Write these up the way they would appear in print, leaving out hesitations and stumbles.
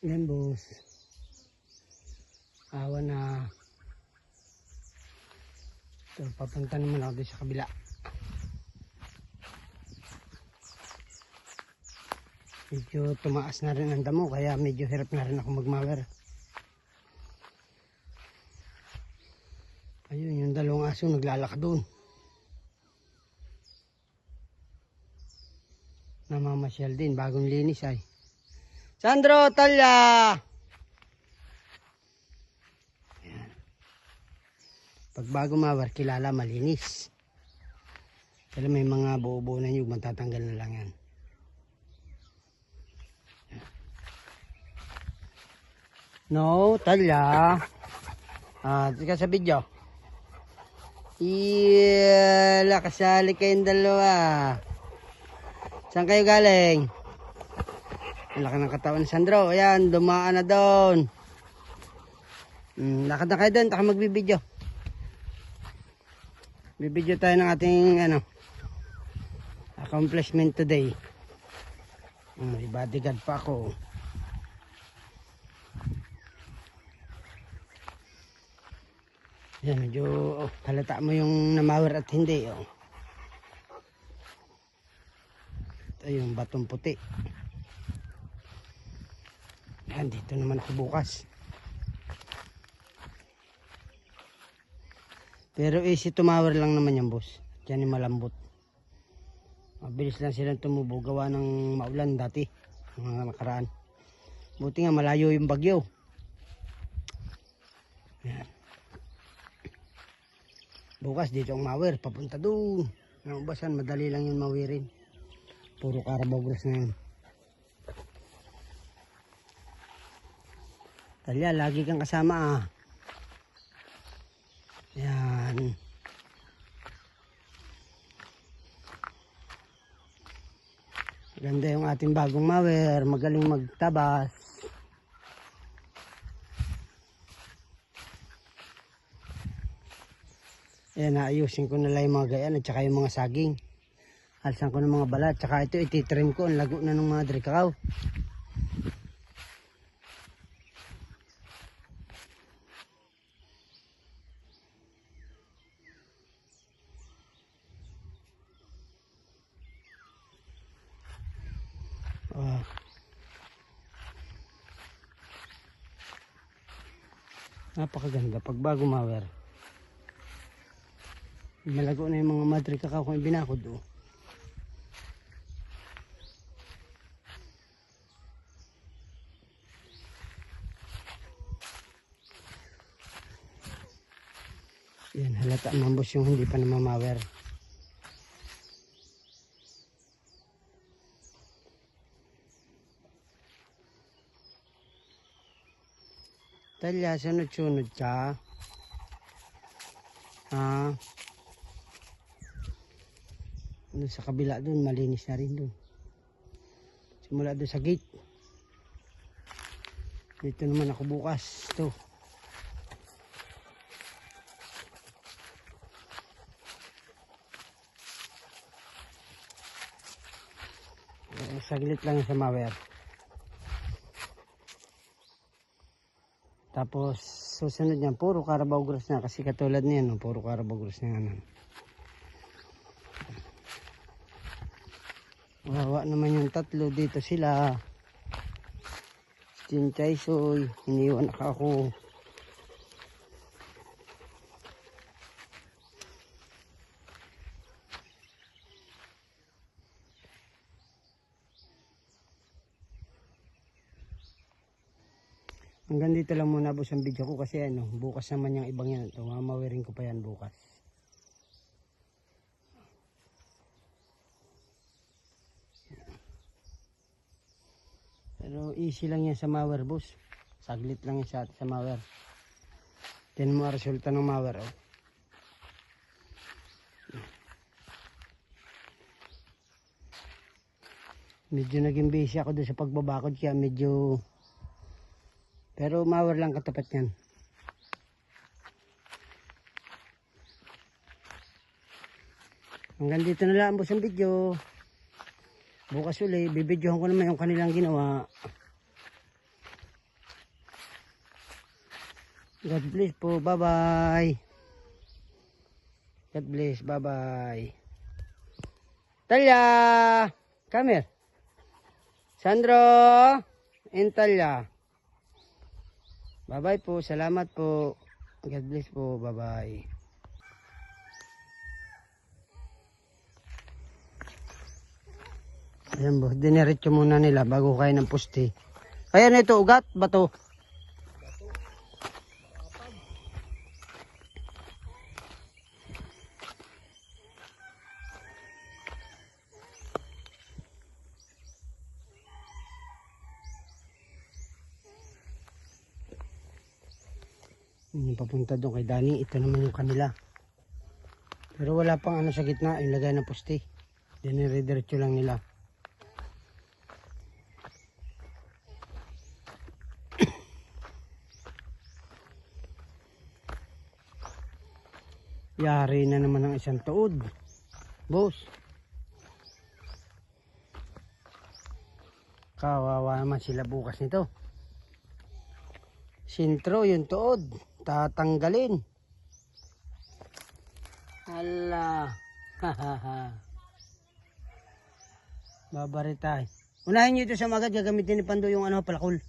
Yan boss. Awa na. So, papunta naman ako doon sa kabila. Medyo tumaas na rin ang damo kaya medyo hirap na rin ako magmawer. Ayun, yung dalawang aso naglalakad doon. Namamasyal din, bagong linis ay. Sandro, Talya! Ayan. Pag bago mawer, kilala malinis. Pero may mga buo-buo na nyug, matatanggal na lang yan. No, Talya. Tika sa video. Iyala, kasali kayong dalawa. Saan kayo galing? Ang laki ng katawan ni Sandro. Ayan, dumaan na doon. Lakad na kayo doon, taka magbibideo. Bibideo tayo ng ating accomplishment today. May bodyguard pa ako. Yan, medyo halata mo yung namawer at hindi. Ito yung batong puti. Yan, dito naman ako bukas. Pero easy tumawer lang naman yan boss. Diyan yung malambot. Mabilis lang silang tumubo gawa ng maulan dati. Mga nakaraan. Buti nga malayo yung bagyo. Yan. Bukas dito ang mawer, papunta doon. Ang ubasan, madali lang yun mawirin. Puro Carabao grass na yun. Talya, lagi kang kasama Yan. Ganda yung ating bagong mawer, magaling magtabas. Ayan, naayusin ko na lang yung mga gayan at saka yung mga saging. Alsan ko ng mga balat. Tsaka ito ititrim ko. Ang lago na ng mga drikakaw. Napakaganda pag bago mawer. Malago na yung mga madre kakao kung ibinakod Yan, halata mambos yung hindi pa namamawer. Talya, sunod-sunod ka. Doon sa kabila doon, malinis na rin doon. Simula doon sa gate. Dito naman ako bukas. Ito. Saglit lang sa mawer. Tapos susunod niyan, puro Carabao grass na. Kasi katulad niyan, puro Carabao grass na yan. Wawa naman yung tatlo, dito sila. Cinchay soy, iniwan ako. Hanggang dito lang muna boss ang video ko kasi bukas naman yung ibang yan. Ito, mamawirin ko pa yan bukas. Pero easy lang yan sa mawer boss. Saglit lang yan sa mawer. Yan mo ang resulta ng mawer Medyo naging busy ako doon sa pagbabakod kaya medyo, pero mawer lang katapat yan. Hanggang dito na lang boss ang video. Bukas uli, bibidyohan ko naman yung kanilang ginawa. God bless po. Bye-bye. God bless. Bye-bye. Talya! Come here. Sandro! And Talya. Bye-bye po. Salamat po. God bless po. Bye-bye. Ayan po. Diniretso muna nila bago kayo ng puste. Ayan ito. Ugat. Bato. Yung papunta doon kay Dani, ito naman yung kanila. Pero wala pang ano sa gitna, yung lagay ng poste. Dinire-diretso lang nila. Yari na naman ang isang tuod. Boss. Kawawa naman sila bukas nito. Sintro yung tuod. Tatanggalin. Hala. Babaritay. Unahin nyo ito sa magad. Gagamitin ni Pando yung ano, palakol.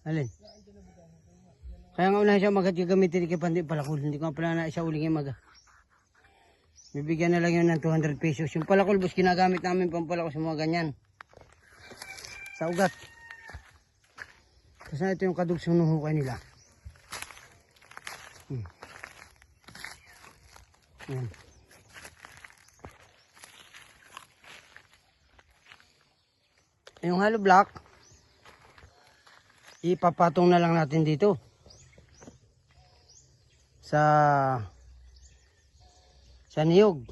Alin? Kaya nga unahin siya magad. Gagamitin ni Pando yung palakol. Hindi ko nga pala na isa uling yung maga. Bibigyan na lang yun ng 200 pesos. Yung palakol, boss, ginagamit namin pampalakol sa mga ganyan. Sa ugat. Kasi ito yung kadugsong ng hukay nila. Yan. Yung hollow block, ipapatong na lang natin dito. Sa niyog.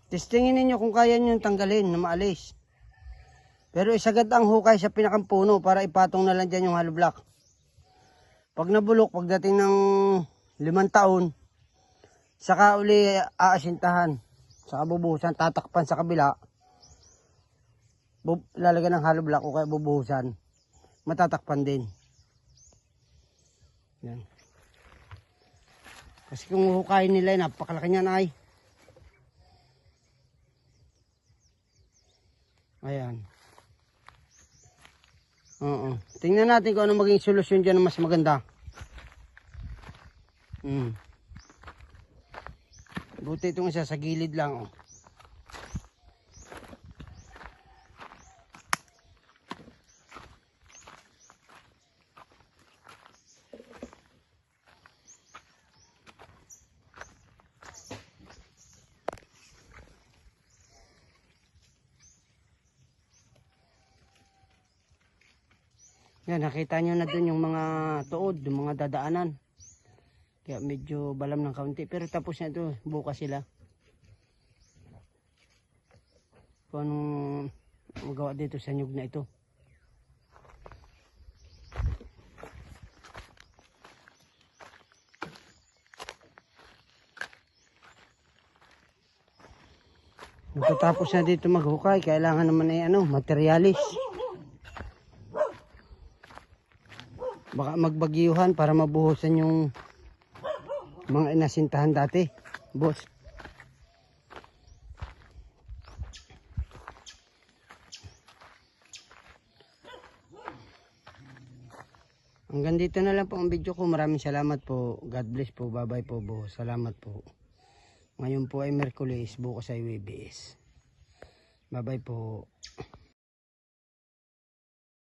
Testingin ninyo kung kaya nyo tanggalin na maalis. Pero isagad ang hukay sa pinakampuno para ipatong na lang dyan yung hollow block. Pag nabulok, pagdating ng 5 taon, saka uli aasintahan. Saka bubuhusan, tatakpan sa kabila. Lalagyan ng hollow block o kaya bubuhusan. Matatakpan din. Yan. Kasi kung hukayin nila, napakalaki niyan ay. Ayan. Oo. Tingnan natin kung ano maging solusyon dyan na mas maganda. Buti itong isa sa gilid lang. Oh. Yan, nakita nyo na dun yung mga tuod, yung mga dadaanan. Kaya medyo balam ng kaunti. Pero tapos na ito, bukas sila. Kung anong magawa dito sa nyug na ito. Matapos na dito maghukay, kailangan naman ay materialis. Baka magbagyuhan para mabuhusan yung mga inasintahan dati, boss. Hanggang dito na lang po ang video ko. Maraming salamat po. God bless po. Bye bye po, boss. Salamat po. Ngayon po ay Merkulis, bukas ay Webes. Bye bye po.